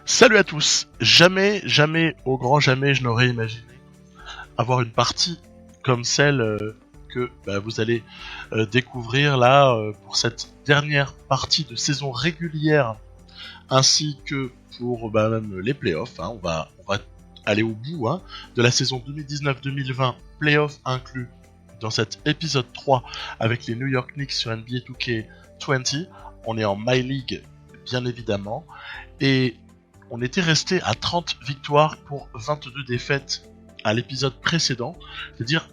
Salut à tous. Jamais, au grand jamais, je n'aurais imaginé avoir une partie comme celle que vous allez découvrir là pour cette dernière partie de saison régulière, ainsi que pour même les playoffs. On va aller au bout de la saison 2019-2020, playoffs inclus dans cet épisode 3 avec les New York Knicks sur NBA 2K20. On est en My League, bien évidemment, et on était resté à 30 victoires pour 22 défaites à l'épisode précédent, c'est-à-dire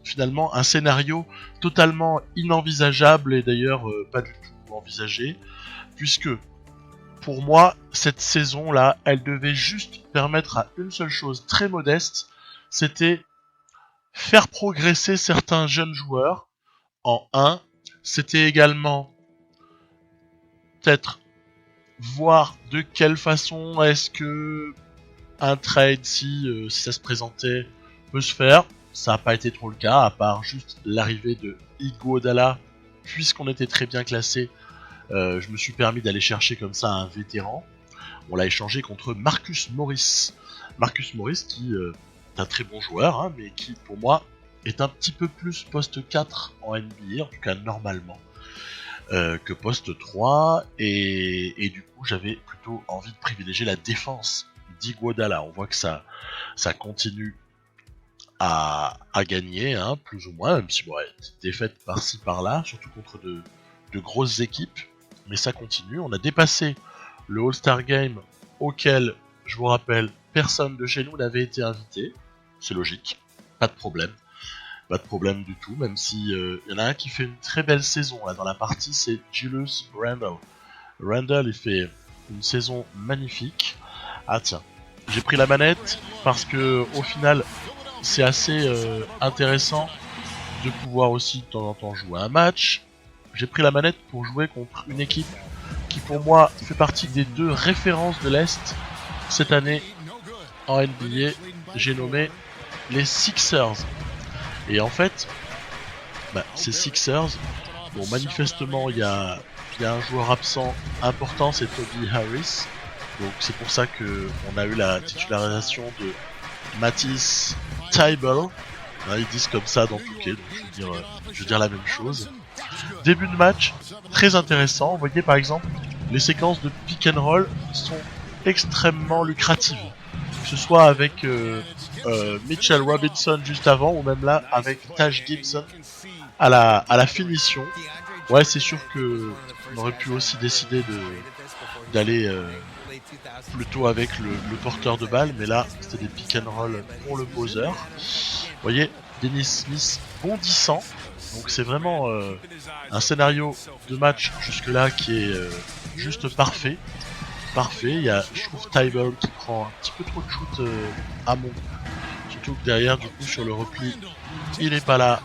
finalement un scénario totalement inenvisageable et d'ailleurs pas du tout envisagé, puisque pour moi, cette saison-là, elle devait juste permettre à une seule chose très modeste, c'était faire progresser certains jeunes joueurs en 1, c'était également peut-être voir de quelle façon est-ce que un trade, si ça se présentait, peut se faire. Ça n'a pas été trop le cas, à part juste l'arrivée de Iguodala, puisqu'on était très bien classé. Je me suis permis d'aller chercher comme ça un vétéran. On l'a échangé contre Marcus Morris. Marcus Morris qui est un très bon joueur, mais qui pour moi est un petit peu plus poste 4 en NBA, en tout cas normalement, que poste 3. Et du coup j'avais plutôt envie de privilégier la défense d'Iguodala. On voit que ça continue à gagner, plus ou moins, même si bon, petite défaite par-ci par-là, surtout contre de grosses équipes, mais ça continue. On a dépassé le All-Star Game auquel, je vous rappelle, personne de chez nous n'avait été invité. C'est logique, pas de problème. Pas de problème du tout, même si y en a un qui fait une très belle saison là dans la partie, c'est Julius Randle. Randle, il fait une saison magnifique. Ah tiens, j'ai pris la manette parce que au final, c'est assez intéressant de pouvoir aussi de temps en temps jouer un match. J'ai pris la manette pour jouer contre une équipe qui pour moi fait partie des 2 références de l'Est cette année en NBA. J'ai nommé les Sixers. Et en fait, ces Sixers, bon, manifestement il y a un joueur absent important, c'est Toby Harris. Donc c'est pour ça que on a eu la titularisation de Matisse Thybulle. Ils disent comme ça dans Touquet, donc je veux dire la même chose. Début de match, très intéressant. Vous voyez par exemple, les séquences de pick and roll sont extrêmement lucratives. Que ce soit avec Mitchell Robinson juste avant, ou même là avec Taj Gibson à la finition. Ouais, c'est sûr que on aurait pu aussi décider d'aller plutôt avec le porteur de balle, mais là c'était des pick and roll pour le poseur. Vous voyez, Dennis Smith bondissant, donc c'est vraiment un scénario de match jusque là qui est juste parfait. Il y a, je trouve, Thybulle qui prend un petit peu trop de shoot à mon goût, surtout que derrière du coup sur le repli il est pas là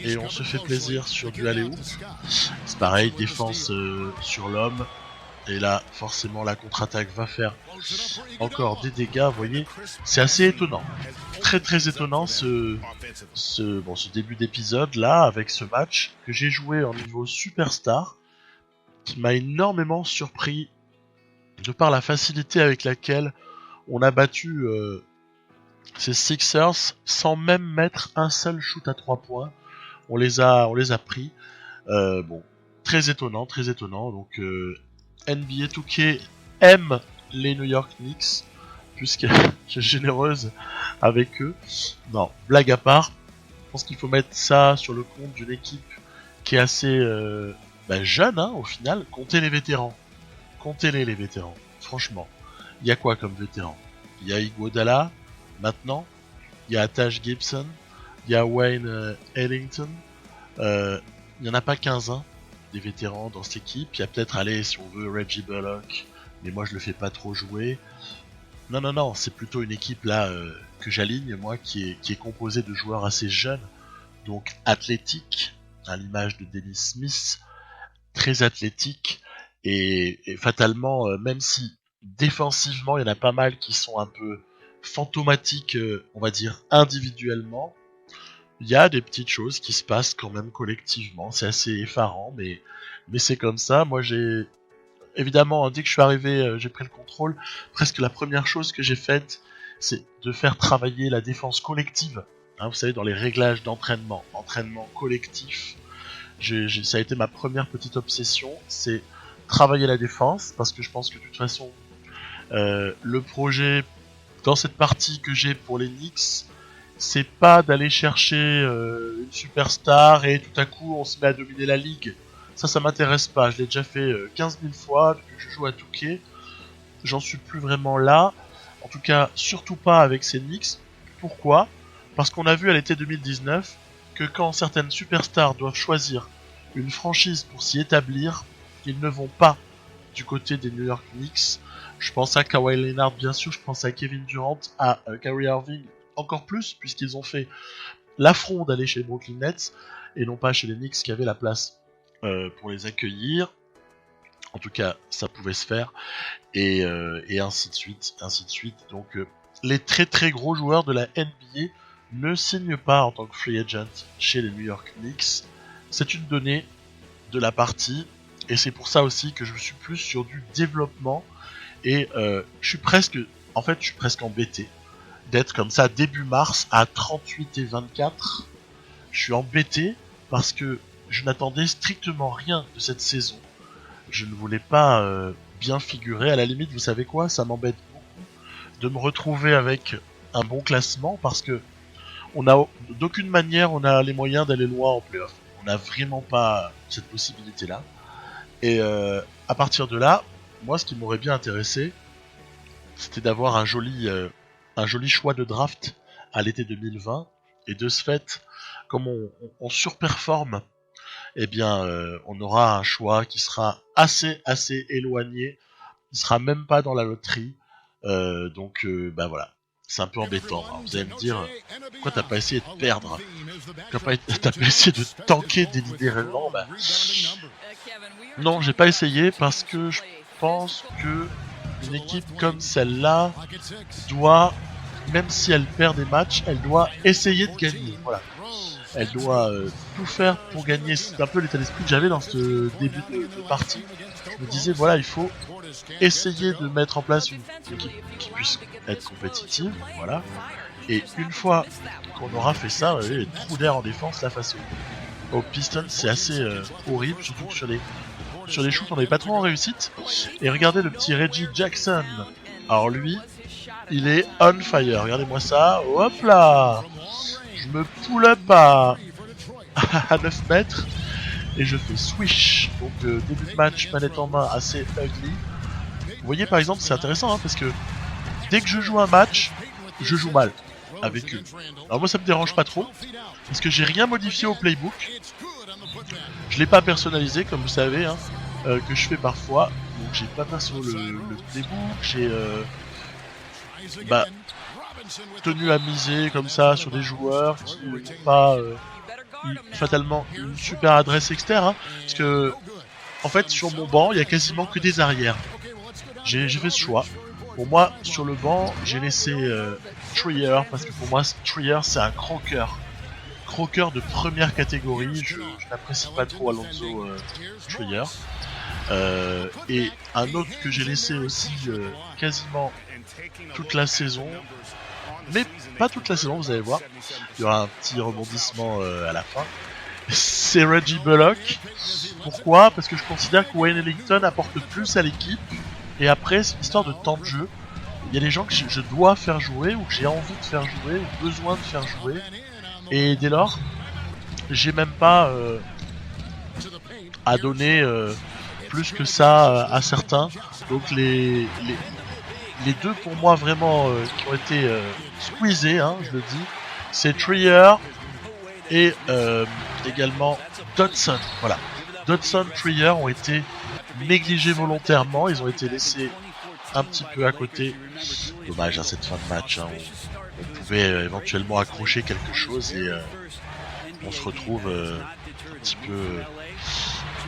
et on se fait plaisir sur du alley-oop. C'est pareil, défense sur l'homme. Et là, forcément, la contre-attaque va faire encore des dégâts, vous voyez. C'est assez étonnant. Très étonnant ce début d'épisode là, avec ce match que j'ai joué en niveau superstar, qui m'a énormément surpris de par la facilité avec laquelle on a battu ces Sixers sans même mettre un seul shoot à 3 points. On les a pris. Très étonnant. Donc NBA 2K aime les New York Knicks, puisqu'elle est généreuse avec eux. Non, blague à part, je pense qu'il faut mettre ça sur le compte d'une équipe qui est assez jeune, au final. Comptez les vétérans. Comptez-les, les vétérans. Franchement, il y a quoi comme vétérans? Il y a Iguodala, maintenant. Il y a Taj Gibson. Il y a Wayne Ellington. Il n'y en a pas 15, des vétérans dans cette équipe. Il y a peut-être, si on veut, Reggie Bullock, mais moi je le fais pas trop jouer. Non, c'est plutôt une équipe là que j'aligne, moi, qui est composée de joueurs assez jeunes, donc athlétiques, à l'image de Dennis Smith, très athlétiques, et fatalement, même si défensivement il y en a pas mal qui sont un peu fantomatiques, on va dire individuellement, il y a des petites choses qui se passent quand même collectivement. C'est assez effarant, mais c'est comme ça. Moi, j'ai évidemment, dès que je suis arrivé, j'ai pris le contrôle. Presque la première chose que j'ai faite, c'est de faire travailler la défense collective. Hein, vous savez, dans les réglages d'entraînement, entraînement collectif, ça a été ma première petite obsession, c'est travailler la défense, parce que je pense que de toute façon, le projet dans cette partie que j'ai pour les Knicks, c'est pas d'aller chercher une superstar et tout à coup on se met à dominer la ligue. Ça m'intéresse pas, je l'ai déjà fait 15 000 fois depuis que je joue à Touquet, j'en suis plus vraiment là, en tout cas surtout pas avec ces Knicks. Pourquoi ? Parce qu'on a vu à l'été 2019 que quand certaines superstars doivent choisir une franchise pour s'y établir, ils ne vont pas du côté des New York Knicks. Je pense à Kawhi Leonard bien sûr, je pense à Kevin Durant, à Kyrie Irving encore plus, puisqu'ils ont fait l'affront d'aller chez les Brooklyn Nets et non pas chez les Knicks qui avaient la place pour les accueillir. En tout cas, ça pouvait se faire, et ainsi de suite, ainsi de suite. Donc les très très gros joueurs de la NBA ne signent pas en tant que free agent chez les New York Knicks. C'est une donnée de la partie, et c'est pour ça aussi que je suis plus sur du développement, et je suis presque embêté d'être comme ça début mars à 38 et 24. Je suis embêté parce que je n'attendais strictement rien de cette saison. Je ne voulais pas bien figurer. À la limite, vous savez quoi, ça m'embête beaucoup de me retrouver avec un bon classement, parce que d'aucune manière on a les moyens d'aller loin en playoff. On n'a vraiment pas cette possibilité-là. Et à partir de là, moi ce qui m'aurait bien intéressé, c'était d'avoir un joli choix de draft à l'été 2020. Et de ce fait, comme on surperforme, eh bien on aura un choix qui sera assez éloigné. Il sera même pas dans la loterie. Donc bah voilà. C'est un peu embêtant. Alors, vous allez me dire, pourquoi t'as pas essayé de perdre ? T'as pas essayé de tanker délibérément ? Bah, non, j'ai pas essayé parce que je pense que une équipe comme celle-là doit, même si elle perd des matchs, elle doit essayer de gagner. Voilà. Elle doit tout faire pour gagner. C'est un peu l'état d'esprit que j'avais dans ce début de partie. Je me disais, voilà, il faut essayer de mettre en place une équipe qui puisse être compétitive, voilà. Et une fois qu'on aura fait ça, les trous d'air en défense, là, face aux Pistons, c'est assez horrible, surtout que sur les shoots, on n'avait pas trop en réussite. Et regardez le petit Reggie Jackson. Alors lui, il est on fire. Regardez-moi ça. Hop là, je me pull up à 9 mètres. Et je fais swish, donc début de match, manette en main, assez ugly. Vous voyez par exemple, c'est intéressant hein, parce que dès que je joue un match, je joue mal avec eux. Alors moi ça me dérange pas trop, parce que j'ai rien modifié au playbook. Je l'ai pas personnalisé comme vous savez, hein, que je fais parfois. Donc j'ai pas personnalisé le playbook, j'ai tenu à miser comme ça sur des joueurs qui n'ont pas... fatalement une super adresse externe hein, parce que en fait sur mon banc il y a quasiment que des arrières. J'ai fait ce choix. Pour moi sur le banc j'ai laissé Trier, parce que pour moi Trier c'est un croqueur de première catégorie. Je n'apprécie pas trop Alonso Trier. Et un autre que j'ai laissé aussi quasiment toute la saison, mais pas toute la saison, vous allez voir, il y aura un petit rebondissement à la fin, c'est Reggie Bullock. Pourquoi ? Parce que je considère que Wayne Ellington apporte plus à l'équipe, et après c'est une histoire de temps de jeu. Il y a des gens que je dois faire jouer, ou que j'ai envie de faire jouer, ou besoin de faire jouer, et dès lors j'ai même pas à donner plus que ça à certains. Donc les deux pour moi vraiment qui ont été squeezés, hein, je le dis, c'est Trier et également Dodson. Voilà, Dodson, Trier ont été négligés volontairement, ils ont été laissés un petit peu à côté. Dommage à cette fin de match, hein. On pouvait éventuellement accrocher quelque chose et on se retrouve un petit peu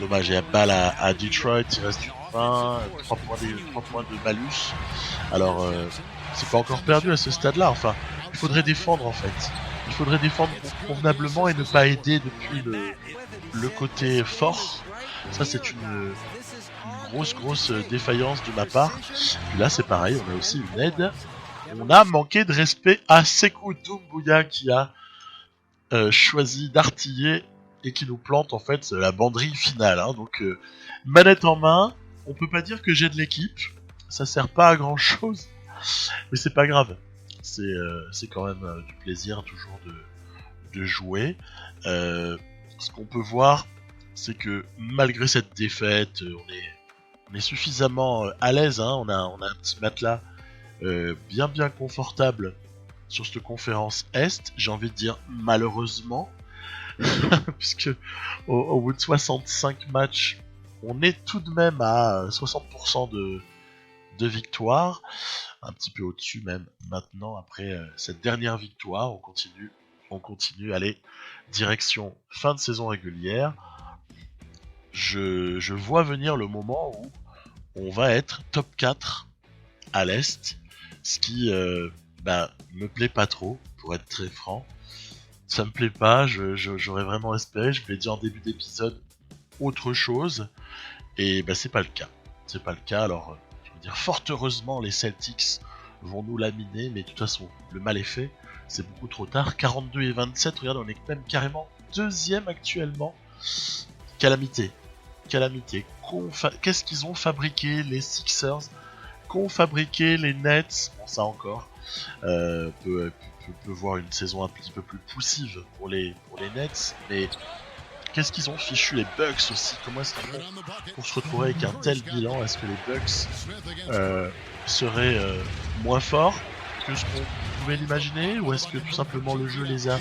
dommage. Il y a balle à Detroit, il reste une fin, 3 points de malus. Alors c'est pas encore perdu à ce stade-là, enfin il faudrait défendre en fait. Il faudrait défendre convenablement et ne pas aider depuis le côté fort. Ça c'est une grosse défaillance de ma part. Puis là c'est pareil, on a aussi une aide. On a manqué de respect à Sekou Doumbouya qui a choisi d'artiller et qui nous plante en fait la banderille finale. Hein. Donc manette en main, on peut pas dire que j'ai de l'équipe, ça sert pas à grand chose, mais c'est pas grave. C'est quand même du plaisir toujours de jouer. Ce qu'on peut voir, c'est que malgré cette défaite, on est suffisamment à l'aise. Hein. On a un petit matelas bien confortable sur cette conférence Est. J'ai envie de dire malheureusement, puisque au bout de 65 matchs, on est tout de même à 60% de victoire, un petit peu au-dessus même maintenant après cette dernière victoire. On continue, allez, direction fin de saison régulière. Je vois venir le moment où on va être top 4 à l'Est, ce qui me plaît pas trop, pour être très franc. Ça me plaît pas, j'aurais vraiment espéré, je l'ai dit en début d'épisode, autre chose, et c'est pas le cas. C'est pas le cas, alors je veux dire, fort heureusement les Celtics vont nous laminer, mais de toute façon, le mal est fait, c'est beaucoup trop tard. 42 et 27, regarde, on est même carrément deuxième actuellement. Calamité. Qu'est-ce qu'ils ont fabriqué les Sixers, qu'ont fabriqué les Nets, bon ça encore, peut voir une saison un petit peu plus poussive pour les Nets, mais qu'est-ce qu'ils ont fichu les Bucks aussi, comment est-ce qu'ils font pour se retrouver avec un tel bilan? Est-ce que les Bucks seraient moins forts que ce qu'on pouvait l'imaginer, ou est-ce que tout simplement le jeu les a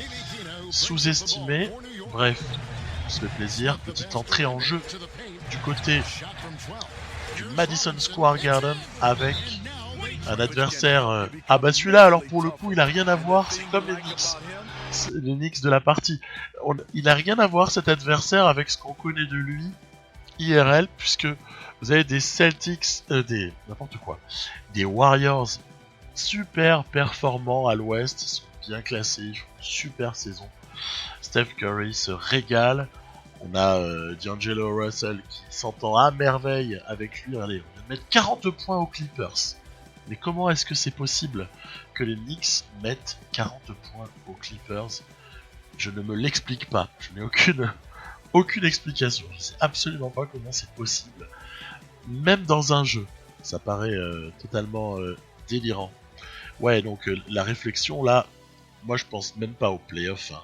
sous-estimés? Bref, on se fait plaisir. Petite entrée en jeu du côté du Madison Square Garden avec un adversaire... Ah bah celui-là, alors pour le coup, il a rien à voir, c'est comme les Knicks de la partie. Il a rien à voir cet adversaire avec ce qu'on connaît de lui IRL, puisque vous avez des Celtics, des Warriors super performants à l'ouest, ils sont bien classés, ils font une super saison. Steph Curry se régale. On a D'Angelo Russell qui s'entend à merveille avec lui. Regardez, on vient de mettre 40 points aux Clippers. Mais comment est-ce que c'est possible que les Knicks mettent 40 points aux Clippers? Je ne me l'explique pas. Je n'ai aucune explication. Je ne sais absolument pas comment c'est possible. Même dans un jeu. Ça paraît totalement délirant. Ouais, donc la réflexion là, moi je pense même pas aux playoffs. Hein.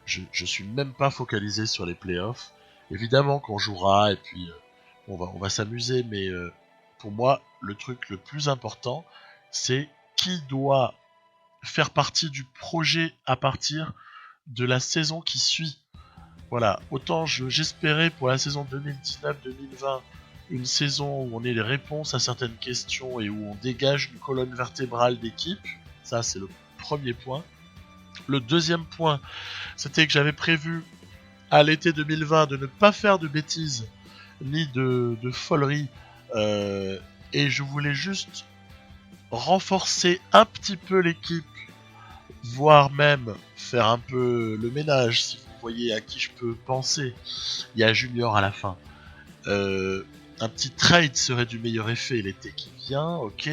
Je suis même pas focalisé sur les playoffs. Évidemment qu'on jouera et puis on va s'amuser, mais pour moi le truc le plus important, c'est qui doit faire partie du projet à partir de la saison qui suit. Voilà, autant j'espérais pour la saison 2019-2020 une saison où on ait les réponses à certaines questions et où on dégage une colonne vertébrale d'équipe. Ça c'est le premier point. Le deuxième point, c'était que j'avais prévu à l'été 2020 de ne pas faire de bêtises ni de foleries, et je voulais juste renforcer un petit peu l'équipe, voire même faire un peu le ménage, si vous voyez à qui je peux penser. Il y a Junior à la fin. Un petit trade serait du meilleur effet l'été qui vient, ok.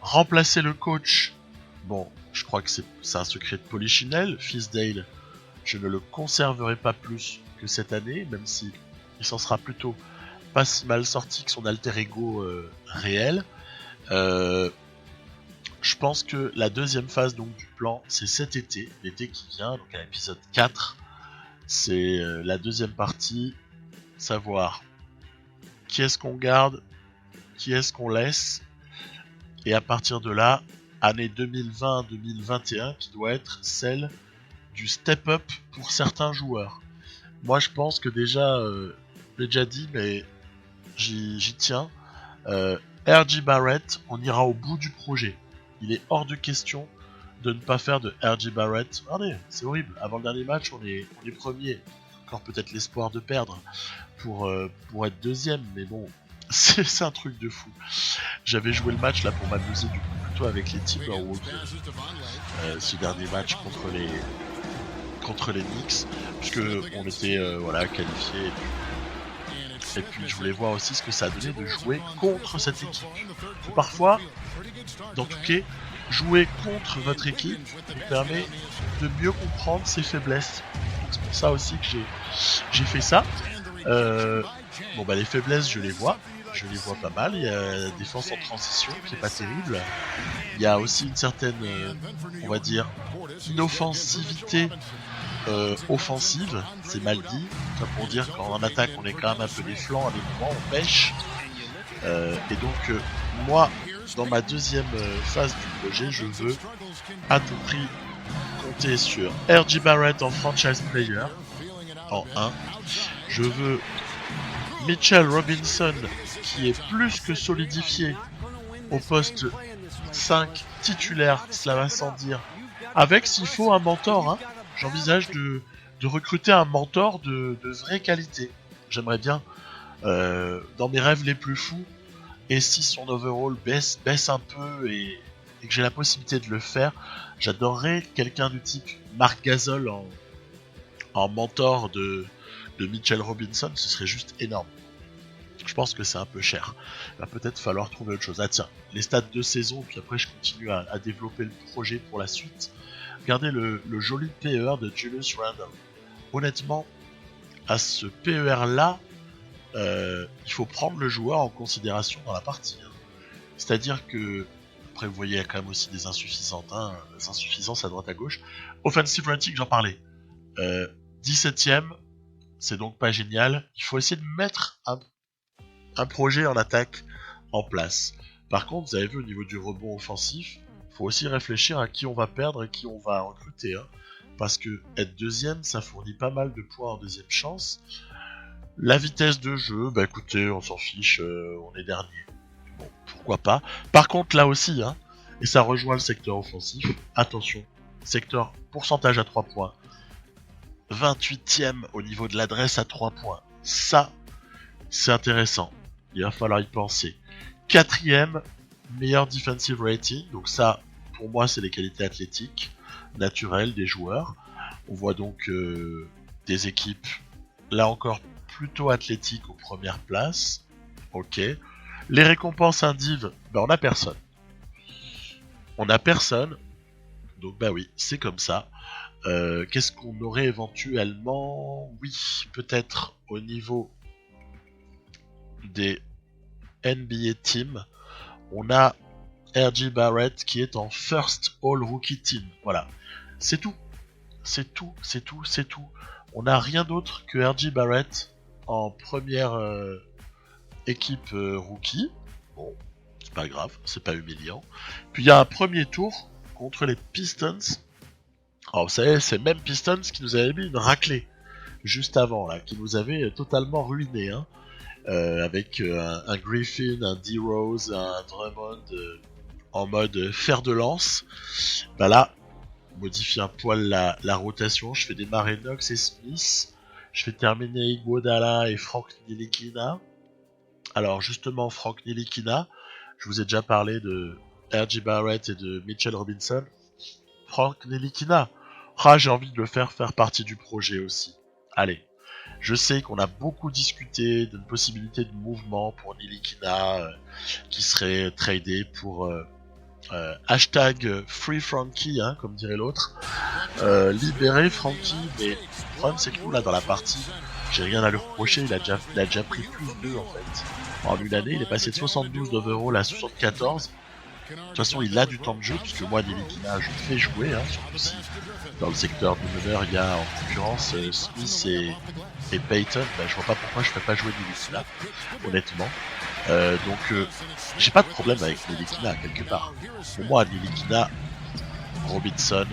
Remplacer le coach, bon, je crois que c'est un secret de Polichinelle. Fisdale, je ne le conserverai pas plus que cette année, même si il s'en sera plutôt pas si mal sorti que son alter ego réel. Je pense que la deuxième phase donc du plan, c'est cet été, l'été qui vient, donc à l'épisode 4. C'est la deuxième partie, savoir qui est-ce qu'on garde, qui est-ce qu'on laisse, et à partir de là, année 2020-2021 qui doit être celle du step-up pour certains joueurs. Moi je pense que déjà, je l'ai déjà dit, mais j'y tiens, R.J. Barrett, on ira au bout du projet. Il est hors de question de ne pas faire de R.J. Barrett. Regardez, c'est horrible, avant le dernier match on est premier. Encore peut-être l'espoir de perdre pour être deuxième, mais bon, c'est un truc de fou. J'avais joué le match là pour m'amuser du coup plutôt avec les Timberwolves, ce dernier match contre les Knicks, puisque on était qualifiés. Et puis je voulais voir aussi ce que ça a donné de jouer contre cette équipe. Parfois, dans tout cas, jouer contre votre équipe vous permet de mieux comprendre ses faiblesses. C'est pour ça aussi que j'ai fait ça. Bon bah les faiblesses je les vois pas mal. Il y a la défense en transition qui est pas terrible. Il y a aussi une certaine, on va dire, inoffensivité offensive, c'est mal dit. Ça pour dire qu'en attaque on est quand même un peu des flancs, à des moments on pêche. Et donc moi, dans ma deuxième phase du projet, je veux à tout prix compter sur R.J. Barrett en franchise player en 1. Je veux Mitchell Robinson qui est plus que solidifié au poste 5 titulaire, cela va sans dire, avec s'il faut un mentor. Hein. J'envisage de recruter un mentor de vraie qualité. J'aimerais bien, dans mes rêves les plus fous, et si son overall baisse un peu et que j'ai la possibilité de le faire, j'adorerais quelqu'un du type Marc Gasol en mentor de Mitchell Robinson, ce serait juste énorme. Je pense que c'est un peu cher. Il va peut-être falloir trouver autre chose. Ah tiens, les stats de saison, puis après je continue à développer le projet pour la suite. Regardez le joli PER de Julius Randle. Honnêtement, à ce PER là, il faut prendre le joueur en considération dans la partie. Hein. C'est-à-dire que, après vous voyez il y a quand même aussi des insuffisances, des insuffisances à droite à gauche. Offensive rating, j'en parlais. 17ème, c'est donc pas génial. Il faut essayer de mettre un projet en attaque en place. Par contre, vous avez vu au niveau du rebond offensif, il faut aussi réfléchir à qui on va perdre et qui on va recruter. Hein. Parce que être deuxième, ça fournit pas mal de points en deuxième chance. La vitesse de jeu, bah écoutez, on s'en fiche, on est dernier. Bon, pourquoi pas. Par contre, là aussi, hein, et ça rejoint le secteur offensif, attention, secteur pourcentage à 3 points. 28ème au niveau de l'adresse à 3 points. Ça, c'est intéressant. Il va falloir y penser. 4ème, meilleur defensive rating. Donc ça, pour moi, c'est les qualités athlétiques, naturelles des joueurs. On voit donc des équipes, là encore, plutôt athlétiques aux premières places. Ok. Les récompenses indiv, ben on a personne. On a personne. Donc bah oui, c'est comme ça. Qu'est-ce qu'on aurait éventuellement? Oui, peut-être au niveau des NBA Team, on a R.J. Barrett qui est en First All Rookie Team. Voilà, c'est tout. C'est tout. On n'a rien d'autre que R.J. Barrett en première équipe rookie. Bon, c'est pas grave, c'est pas humiliant. Puis il y a un premier tour contre les Pistons. Alors vous savez, c'est même Pistons qui nous avait mis une raclée juste avant, là, qui nous avait totalement ruiné, hein, avec un Griffin, un D-Rose, un Drummond en mode fer de lance. Bah là, modifie un poil la rotation, je fais démarrer Knox et Smith, je fais terminer Iguodala et Frank Ntilikina. Alors justement, Frank Ntilikina, je vous ai déjà parlé de R.J. Barrett et de Mitchell Robinson. Frank Ntilikina, j'ai envie de le faire partie du projet aussi. Allez, je sais qu'on a beaucoup discuté d'une possibilité de mouvement pour Ntilikina qui serait tradé pour hashtag Free Frankie, hein, comme dirait l'autre. Libérer Frankie, mais le problème c'est que nous là dans la partie, j'ai rien à lui reprocher, il a déjà pris plus de 2 en fait. En une année, il est passé de 72 d'overall à 74. De toute façon, il a du temps de jeu, puisque moi, Ntilikina, je le fais jouer, hein, surtout si dans le secteur du meneur, il y a en concurrence Smith et Payton. Ben, je vois pas pourquoi je ferais pas jouer Ntilikina, honnêtement. Donc, j'ai pas de problème avec Ntilikina, quelque part. Pour moi, Ntilikina, Robinson,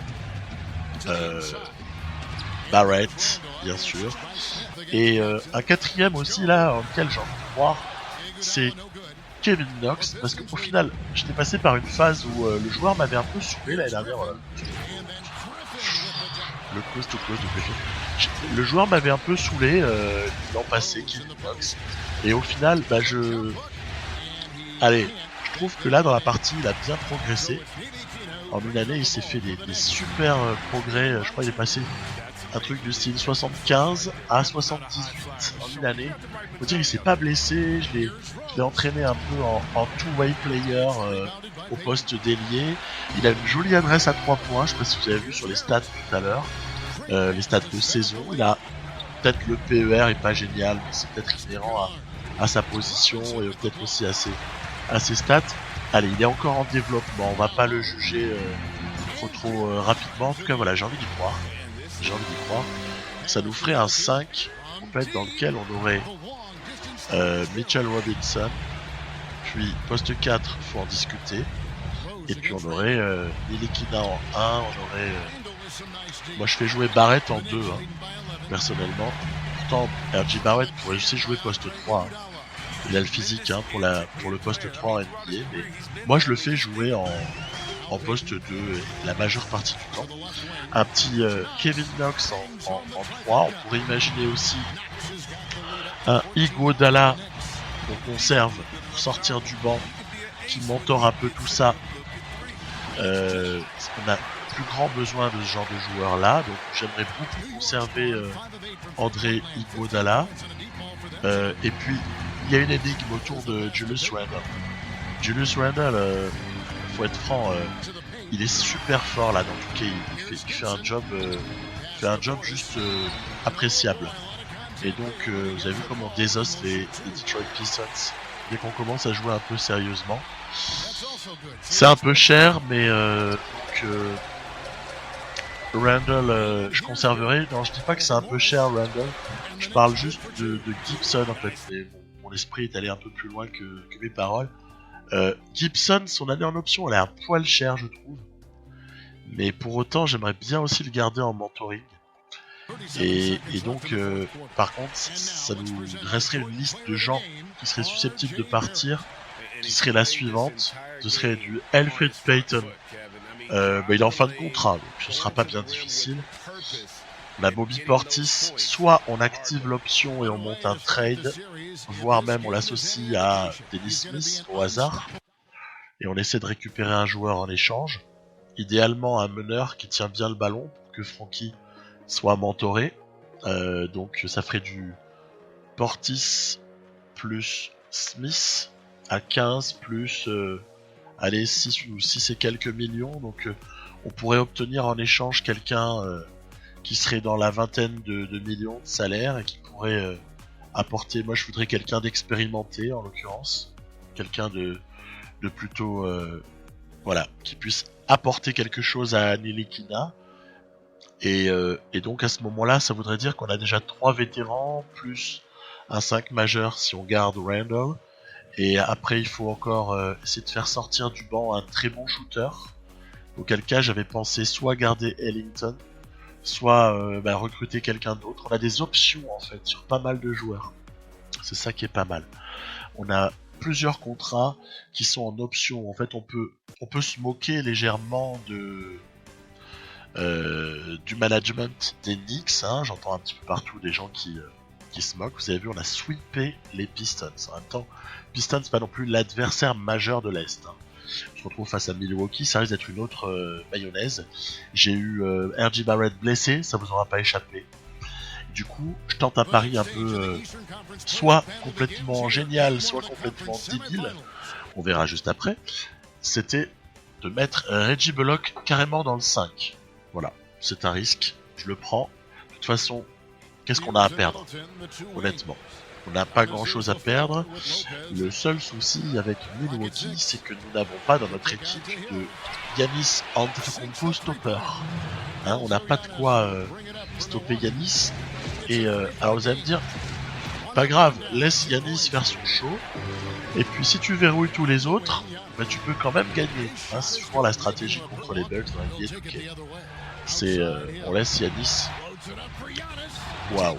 Barrett, bien sûr. Et un quatrième aussi, là, en lequel j'ai envie de croire, c'est Kevin Knox, parce qu'au final, j'étais passé par une phase où le joueur m'avait un peu saoulé l'année dernière. Voilà. Le close to préfet. Le joueur m'avait un peu saoulé l'an passé, Kevin Knox. Et au final, bah allez, je trouve que là, dans la partie, il a bien progressé. En une année, il s'est fait des super progrès. Je crois qu'il est passé un truc du style 75 à 78 en une année. Faut dire, il s'est pas blessé, je l'ai entraîné un peu en two-way player au poste d'ailier. Il a une jolie adresse à 3 points, je sais pas si vous avez vu sur les stats tout à l'heure, les stats de saison. Il a peut-être le PER est pas génial, mais c'est peut-être inhérent à sa position et peut-être aussi à ses stats. Allez, il est encore en développement, on va pas le juger trop rapidement. En tout cas, voilà, j'ai envie d'y croire. Ça nous ferait un 5 en fait, dans lequel on aurait Mitchell Robinson, puis poste 4, faut en discuter, et puis on aurait Ntilikina en 1, on aurait moi je fais jouer Barrett en 2 personnellement. Pourtant RJ Barrett pourrait aussi jouer poste 3 il a le physique pour le poste 3 en NBA, mais moi je le fais jouer en poste 2 la majeure partie du temps. Un petit Kevin Knox en 3. On pourrait imaginer aussi un Iguodala qu'on conserve pour sortir du banc, qui mentore un peu tout ça. Parce qu'on a plus grand besoin de ce genre de joueur là, donc j'aimerais beaucoup conserver André Iguodala. Et puis il y a une énigme autour de Julius Randle. Julius Randle, faut être franc, il est super fort là, dans tout cas il fait un job juste appréciable. Et donc vous avez vu comment on désosse les Detroit Pistons dès qu'on commence à jouer un peu sérieusement. C'est un peu cher, mais Randle, je conserverai. Non, je dis pas que c'est un peu cher, Randle. Je parle juste de Gibson en fait. Et mon esprit est allé un peu plus loin que mes paroles. Gibson, son année en option, elle est un poil cher, je trouve. Mais pour autant, j'aimerais bien aussi le garder en mentoring. Et donc, par contre, ça nous resterait une liste de gens qui seraient susceptibles de partir, qui serait la suivante. Ce serait du Elfrid Payton. Il est en fin de contrat, donc ce sera pas bien difficile. On a Bobby Portis, soit on active l'option et on monte un trade, voire même on l'associe à Dennis Smith au hasard, et on essaie de récupérer un joueur en échange. Idéalement un meneur qui tient bien le ballon pour que Frankie soit mentoré. Donc ça ferait du Portis plus Smith à 15 plus 6 et quelques millions. Donc on pourrait obtenir en échange quelqu'un qui serait dans la vingtaine de millions de salaire et qui pourrait apporter, moi je voudrais quelqu'un d'expérimenté en l'occurrence, quelqu'un de plutôt qui puisse apporter quelque chose à Ntilikina. Et donc à ce moment-là, ça voudrait dire qu'on a déjà 3 vétérans plus un 5 majeur si on garde Randle. Et après, il faut encore essayer de faire sortir du banc un très bon shooter. Auquel cas, j'avais pensé soit garder Ellington, soit recruter quelqu'un d'autre. On a des options en fait sur pas mal de joueurs. C'est ça qui est pas mal. On a plusieurs contrats qui sont en option. En fait, on peut se moquer légèrement du management des Knicks. J'entends un petit peu partout des gens qui se moquent. Vous avez vu, on a sweepé les Pistons. En même temps, Pistons c'est pas non plus l'adversaire majeur de l'Est. On se retrouve face à Milwaukee, ça risque d'être une autre mayonnaise. J'ai eu RJ Barrett blessé, ça vous aura pas échappé. Du coup, je tente un pari un peu soit complètement génial, soit complètement débile. On verra juste après. C'était de mettre Reggie Bullock carrément dans le 5. Voilà, c'est un risque, je le prends. De toute façon, qu'est-ce qu'on a à perdre? Honnêtement, on n'a pas grand-chose à perdre. Le seul souci avec Milwaukee, c'est que nous n'avons pas dans notre équipe de Giannis Antetokounmpo stopper. On n'a pas de quoi stopper Giannis. Et alors vous allez me dire, pas grave, laisse Giannis faire son show. Et puis si tu verrouilles tous les autres, tu peux quand même gagner. C'est souvent la stratégie contre les Bucks dans la NBA 2K. C'est on laisse Giannis. Waouh,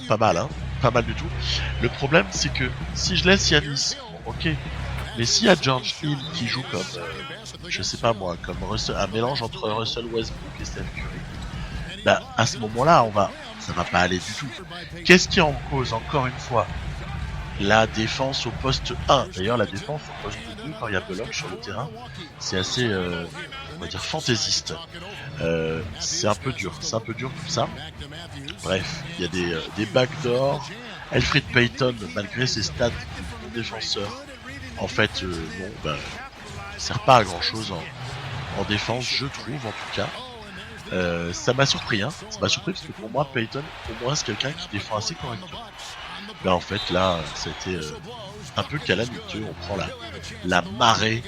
pas mal, pas mal du tout. Le problème c'est que si je laisse Giannis, ok, mais s'il y a George Hill qui joue comme je sais pas moi, comme un mélange entre Russell Westbrook et Steph Curry, à ce moment-là ça va pas aller du tout. Qu'est-ce qui est en cause encore une fois? La défense au poste 1. D'ailleurs la défense au poste joué par Yablock sur le terrain. C'est assez, on va dire, fantaisiste. C'est un peu dur tout ça. Bref, il y a des backdoors. Elfrid Payton, malgré ses stats de bon défenseur, en fait, sert pas à grand chose en défense, je trouve en tout cas. Ça m'a surpris, ça m'a surpris parce que pour moi, Payton, c'est quelqu'un qui défend assez correctement. Mais en fait, là, c'était un peu calamiteux. On prend la marée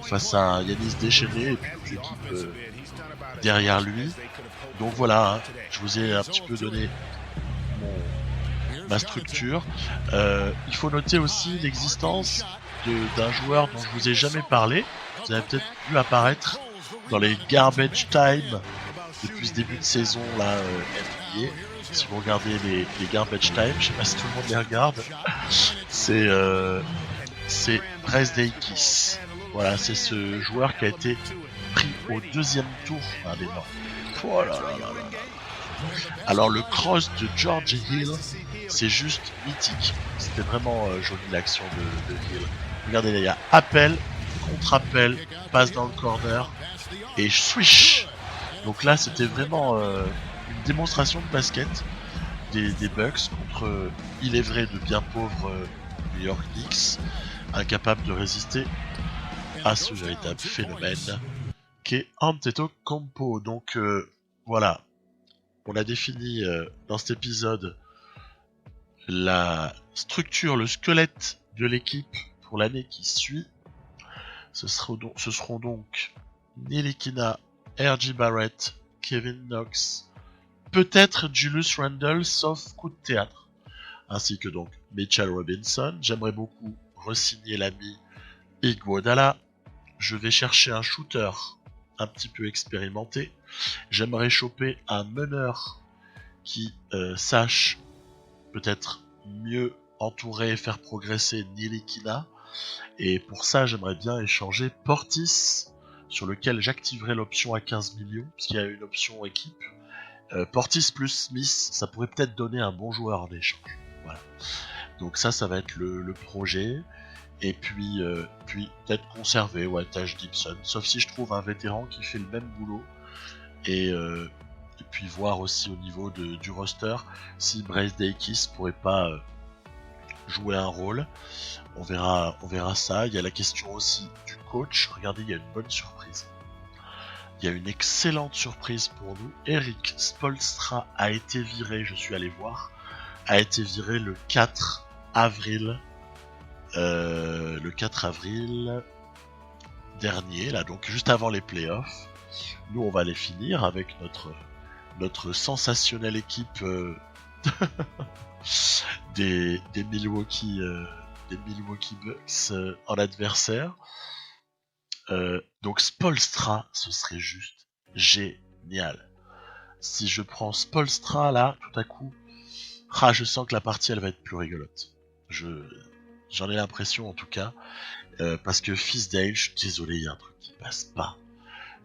face à un Yanis déchaîné et puis les équipes derrière lui. Donc voilà, je vous ai un petit peu donné ma structure. Il faut noter aussi l'existence d'un joueur dont je vous ai jamais parlé. Vous avez peut-être vu apparaître dans les garbage time depuis ce début de saison là, NBA. Si vous regardez les garbage time, je sais pas si tout le monde les regarde, c'est Brazdeikis. Voilà, c'est ce joueur qui a été pris au 2e tour par les Nords. Oh là là là là là. Alors le cross de George Hill, c'est juste mythique. C'était vraiment joli l'action de Hill. Regardez là, il y a appel, contre-appel, passe dans le corner et swish. Donc là, c'était vraiment une démonstration de basket des Bucks contre, il est vrai, de bien pauvres New York Knicks, incapables de résister à ce véritable phénomène qu'est Antetokounmpo. Donc voilà, on a défini dans cet épisode la structure, le squelette de l'équipe pour l'année qui suit. Ce seront donc Ntilikina, R.J. Barrett, Kevin Knox, peut-être Julius Randle sauf coup de théâtre, ainsi que donc Mitchell Robinson. J'aimerais beaucoup re-signer l'ami Iguodala. Je vais chercher un shooter un petit peu expérimenté. J'aimerais choper un meneur qui sache peut-être mieux entourer et faire progresser Ntilikina. Et pour ça, j'aimerais bien échanger Portis, sur lequel j'activerai l'option à 15 millions, parce qu'il y a une option équipe. Portis plus Smith, ça pourrait peut-être donner un bon joueur en échange. Voilà. Donc ça va être le projet. Et puis peut-être conserver Taj Gibson, sauf si je trouve un vétéran qui fait le même boulot. Et puis voir aussi au niveau du roster si Brazdeikis pourrait pas jouer un rôle. On verra ça. Il y a la question aussi du coach. Regardez, il y a une bonne surprise. Il y a une excellente surprise pour nous. Eric Spoelstra a été viré, je suis allé voir, a été viré le 4 avril. Le 4 avril dernier, là, donc juste avant les playoffs. Nous, on va les finir avec notre sensationnelle équipe des Milwaukee Bucks en adversaire. Donc Spoelstra, ce serait juste génial. Si je prends Spoelstra là, tout à coup, je sens que la partie elle va être plus rigolote. J'en ai l'impression en tout cas, parce que Fizdale, je suis désolé, il y a un truc qui passe pas.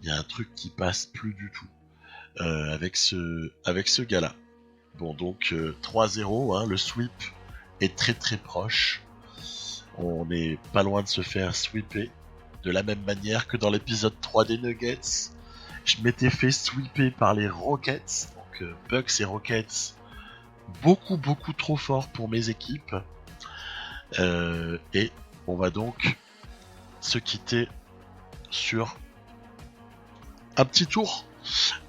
Il y a un truc qui passe plus du tout avec ce gars-là. Bon, donc 3-0, le sweep est très très proche. On n'est pas loin de se faire sweeper de la même manière que dans l'épisode 3 des Nuggets. Je m'étais fait sweeper par les Rockets, donc Bucks et Rockets, beaucoup trop fort pour mes équipes. Et on va donc se quitter sur un petit tour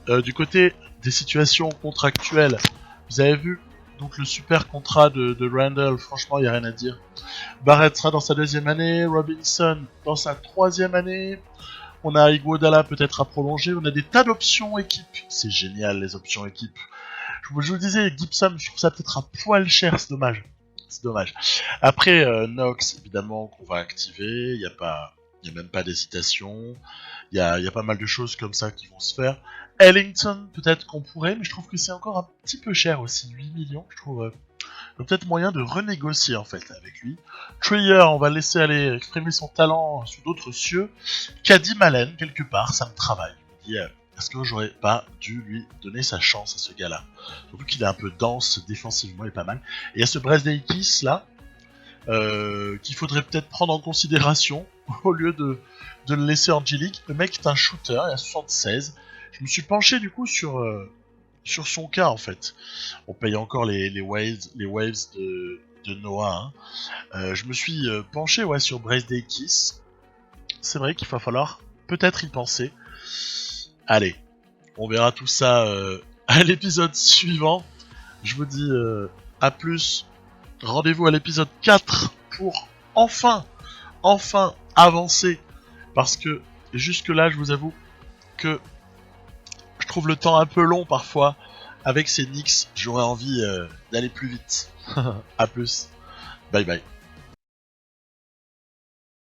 du côté des situations contractuelles. Vous avez vu donc le super contrat de Randle, franchement il n'y a rien à dire. Barrett sera dans sa 2e année, Robinson dans sa 3e année. On a Iguodala peut-être à prolonger, on a des tas d'options équipe. C'est génial les options équipe. Je vous le disais, Gibson, je trouve ça peut-être un poil cher, c'est dommage. Après, Knox, évidemment, qu'on va activer, il n'y a même pas d'hésitation. Il y a pas mal de choses comme ça qui vont se faire. Ellington, peut-être qu'on pourrait, mais je trouve que c'est encore un petit peu cher aussi, 8 millions, je trouve. Il y a peut-être moyen de renégocier en fait avec lui. Trier, on va laisser aller exprimer son talent sous d'autres cieux. Kadim Allen, quelque part, ça me travaille. Je me dis, est-ce que j'aurais pas dû lui donner sa chance à ce gars-là? Surtout qu'il est un peu dense défensivement et pas mal. Et il y a ce Brazdeikis là, qu'il faudrait peut-être prendre en considération au lieu de le laisser Angélique. Le mec est un shooter, il a 76. Je me suis penché du coup sur son cas en fait. On paye encore les waves de Noah. Hein. Je me suis penché sur Brace Day Kiss. C'est vrai qu'il va falloir peut-être y penser. Allez, on verra tout ça à l'épisode suivant. Je vous dis à plus. Rendez-vous à l'épisode 4 pour enfin avancer. Parce que jusque là, je vous avoue que je trouve le temps un peu long parfois. Avec ces Nyx, j'aurais envie d'aller plus vite. À plus. Bye bye.